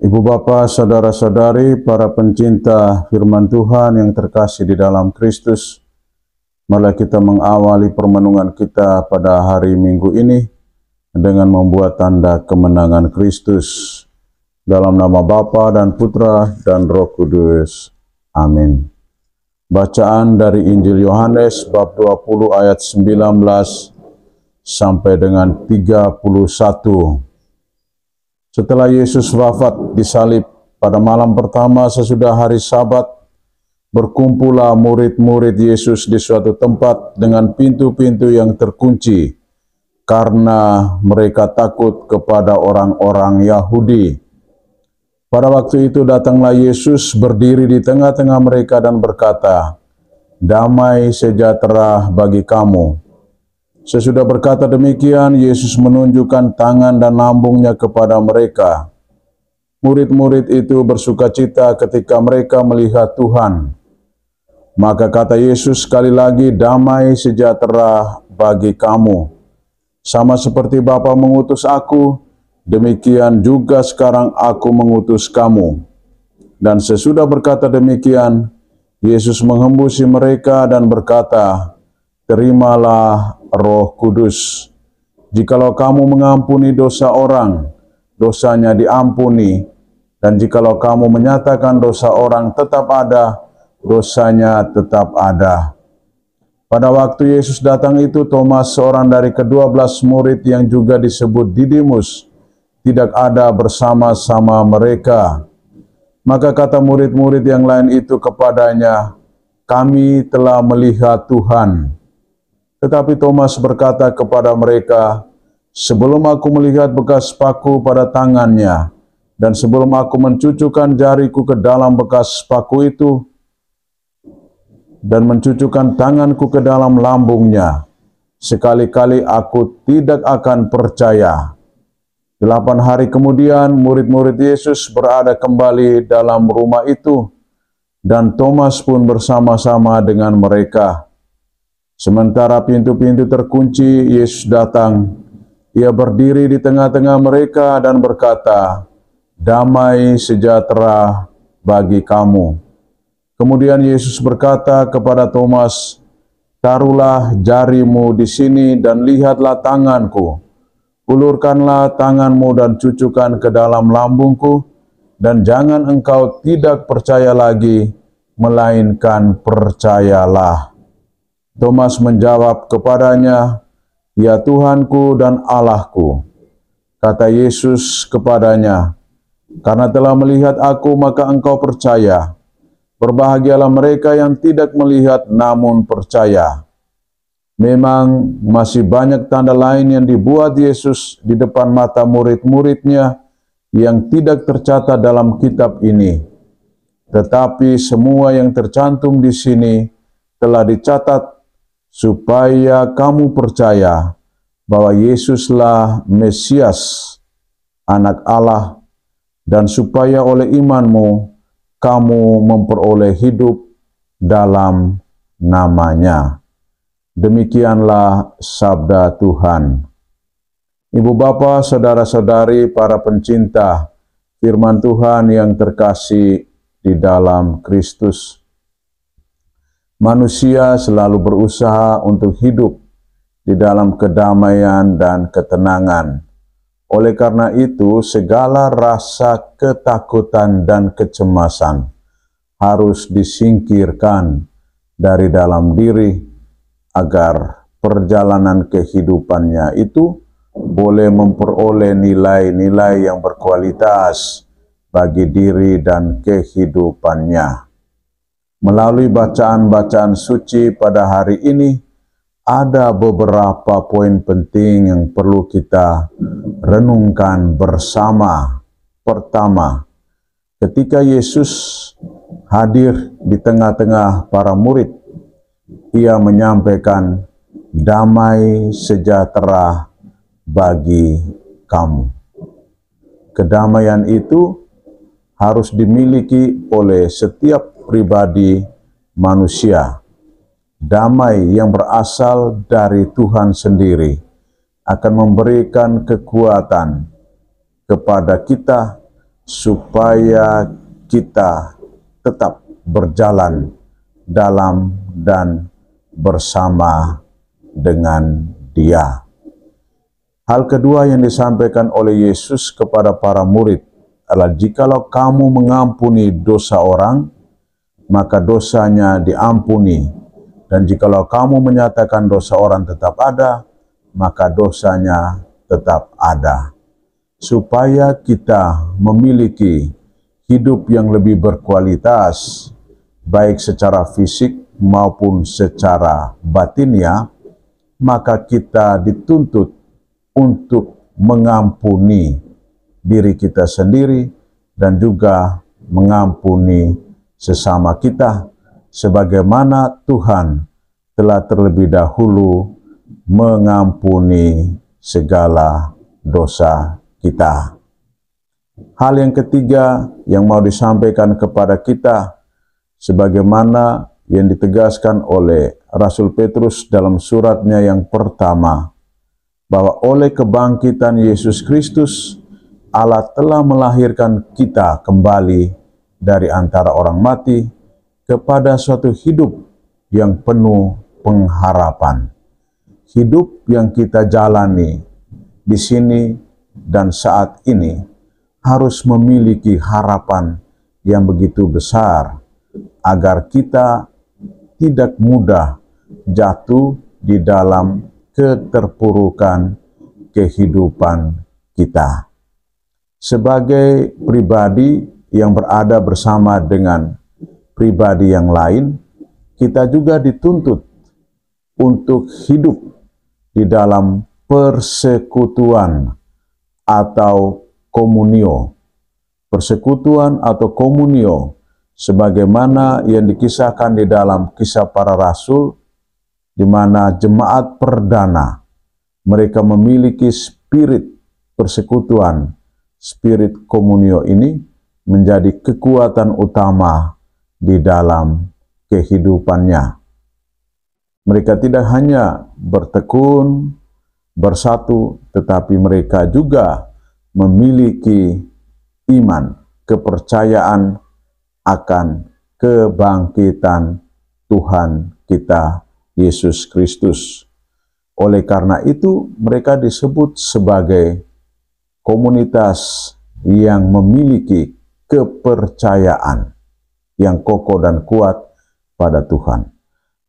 Ibu bapa, saudara-saudari, para pencinta firman Tuhan yang terkasih di dalam Kristus, marilah kita mengawali permenungan kita pada hari Minggu ini dengan membuat tanda kemenangan Kristus. Dalam nama Bapa dan Putra dan Roh Kudus. Amin. Bacaan dari Injil Yohanes bab 20 ayat 19 sampai dengan 31. Setelah Yesus wafat disalib pada malam pertama sesudah hari Sabat, berkumpullah murid-murid Yesus di suatu tempat dengan pintu-pintu yang terkunci, karena mereka takut kepada orang-orang Yahudi. Pada waktu itu datanglah Yesus berdiri di tengah-tengah mereka dan berkata, "Damai sejahtera bagi kamu." Sesudah berkata demikian, Yesus menunjukkan tangan dan lambungnya kepada mereka. Murid-murid itu bersukacita ketika mereka melihat Tuhan. Maka kata Yesus sekali lagi, "Damai sejahtera bagi kamu. Sama seperti Bapa mengutus aku, demikian juga sekarang aku mengutus kamu." Dan sesudah berkata demikian, Yesus menghembusi mereka dan berkata, "Terimalah Roh Kudus. Jikalau kamu mengampuni dosa orang, dosanya diampuni. Dan jikalau kamu menyatakan dosa orang tetap ada, dosanya tetap ada." Pada waktu Yesus datang itu, Thomas, seorang dari ke-12 murid yang juga disebut Didimus, tidak ada bersama-sama mereka. Maka kata murid-murid yang lain itu kepadanya, "Kami telah melihat Tuhan." Tetapi Thomas berkata kepada mereka, "Sebelum aku melihat bekas paku pada tangannya, dan sebelum aku mencucukkan jariku ke dalam bekas paku itu, dan mencucukkan tanganku ke dalam lambungnya, sekali-kali aku tidak akan percaya." 8 hari kemudian, murid-murid Yesus berada kembali dalam rumah itu, dan Thomas pun bersama-sama dengan mereka. Sementara pintu-pintu terkunci, Yesus datang. Ia berdiri di tengah-tengah mereka dan berkata, "Damai sejahtera bagi kamu." Kemudian Yesus berkata kepada Thomas, "Taruhlah jarimu di sini dan lihatlah tanganku. Ulurkanlah tanganmu dan cucukkan ke dalam lambungku, dan jangan engkau tidak percaya lagi, melainkan percayalah." Thomas menjawab kepadanya, "Ya Tuhanku dan Allahku." Kata Yesus kepadanya, "Karena telah melihat aku, maka engkau percaya. Berbahagialah mereka yang tidak melihat namun percaya." Memang masih banyak tanda lain yang dibuat Yesus di depan mata murid-muridnya yang tidak tercatat dalam kitab ini. Tetapi semua yang tercantum di sini telah dicatat supaya kamu percaya bahwa Yesuslah Mesias, Anak Allah, dan supaya oleh imanmu kamu memperoleh hidup dalam namanya. Demikianlah sabda Tuhan. Ibu bapa, saudara-saudari, para pencinta firman Tuhan yang terkasih di dalam Kristus. Manusia selalu berusaha untuk hidup di dalam kedamaian dan ketenangan. Oleh karena itu, segala rasa ketakutan dan kecemasan harus disingkirkan dari dalam diri agar perjalanan kehidupannya itu boleh memperoleh nilai-nilai yang berkualitas bagi diri dan kehidupannya. Melalui bacaan-bacaan suci pada hari ini, ada beberapa poin penting yang perlu kita renungkan bersama. Pertama, ketika Yesus hadir di tengah-tengah para murid, Ia menyampaikan, "Damai sejahtera bagi kamu." Kedamaian itu harus dimiliki oleh setiap pribadi manusia. Damai yang berasal dari Tuhan sendiri akan memberikan kekuatan kepada kita supaya kita tetap berjalan dalam dan bersama dengan Dia. Hal kedua yang disampaikan oleh Yesus kepada para murid adalah, jikalau kamu mengampuni dosa orang, maka dosanya diampuni. Dan jikalau kamu menyatakan dosa orang tetap ada, maka dosanya tetap ada. Supaya kita memiliki hidup yang lebih berkualitas, baik secara fisik maupun secara batinnya, maka kita dituntut untuk mengampuni diri kita sendiri dan juga mengampuni sesama kita, sebagaimana Tuhan telah terlebih dahulu mengampuni segala dosa kita. Hal yang ketiga yang mau disampaikan kepada kita, sebagaimana yang ditegaskan oleh Rasul Petrus dalam suratnya yang pertama, bahwa oleh kebangkitan Yesus Kristus, Allah telah melahirkan kita kembali dari antara orang mati kepada suatu hidup yang penuh pengharapan. Hidup yang kita jalani di sini dan saat ini harus memiliki harapan yang begitu besar, agar kita tidak mudah jatuh di dalam keterpurukan kehidupan kita. Sebagai pribadi yang berada bersama dengan pribadi yang lain, kita juga dituntut untuk hidup di dalam persekutuan atau komunio. Persekutuan atau komunio sebagaimana yang dikisahkan di dalam Kisah Para Rasul, di mana jemaat perdana mereka memiliki spirit persekutuan, spirit komunio ini menjadi kekuatan utama di dalam kehidupannya. Mereka tidak hanya bertekun, bersatu, tetapi mereka juga memiliki iman, kepercayaan akan kebangkitan Tuhan kita Yesus Kristus. Oleh karena itu, mereka disebut sebagai komunitas yang memiliki kepercayaan yang kokoh dan kuat pada Tuhan.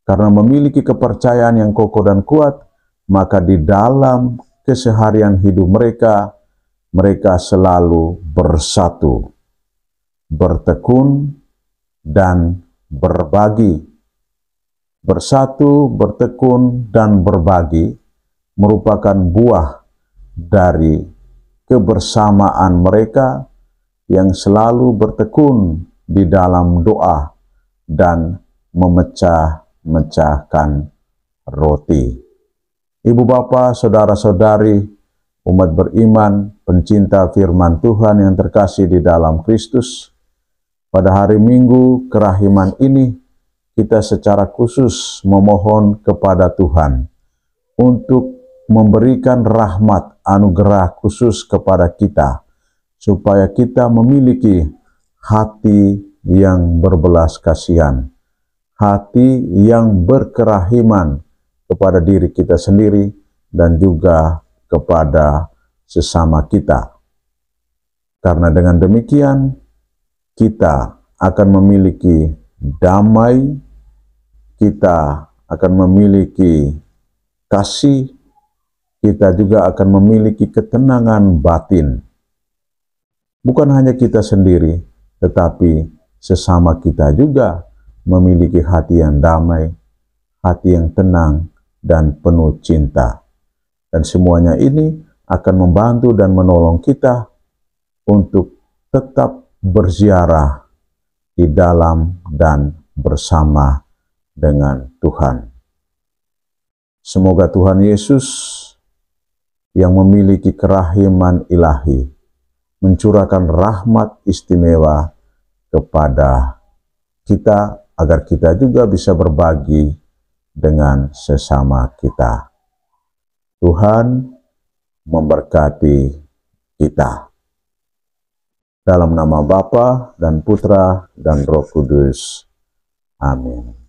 Karena memiliki kepercayaan yang kokoh dan kuat, maka di dalam keseharian hidup mereka, mereka selalu bersatu, bertekun, dan berbagi. Bersatu, bertekun, dan berbagi merupakan buah dari kebersamaan mereka yang selalu bertekun di dalam doa dan memecah-mecahkan roti. Ibu bapa, saudara-saudari, umat beriman, pencinta firman Tuhan yang terkasih di dalam Kristus, pada hari Minggu Kerahiman ini, kita secara khusus memohon kepada Tuhan untuk memberikan rahmat anugerah khusus kepada kita, supaya kita memiliki hati yang berbelas kasihan, hati yang berkerahiman kepada diri kita sendiri dan juga kepada sesama kita. Karena dengan demikian, kita akan memiliki damai, kita akan memiliki kasih, kita juga akan memiliki ketenangan batin. Bukan hanya kita sendiri, tetapi sesama kita juga memiliki hati yang damai, hati yang tenang, dan penuh cinta. Dan semuanya ini akan membantu dan menolong kita untuk tetap berziarah di dalam dan bersama dengan Tuhan. Semoga Tuhan Yesus yang memiliki kerahiman ilahi mencurahkan rahmat istimewa kepada kita, agar kita juga bisa berbagi dengan sesama kita. Tuhan memberkati kita. Dalam nama Bapa dan Putra dan Roh Kudus. Amin.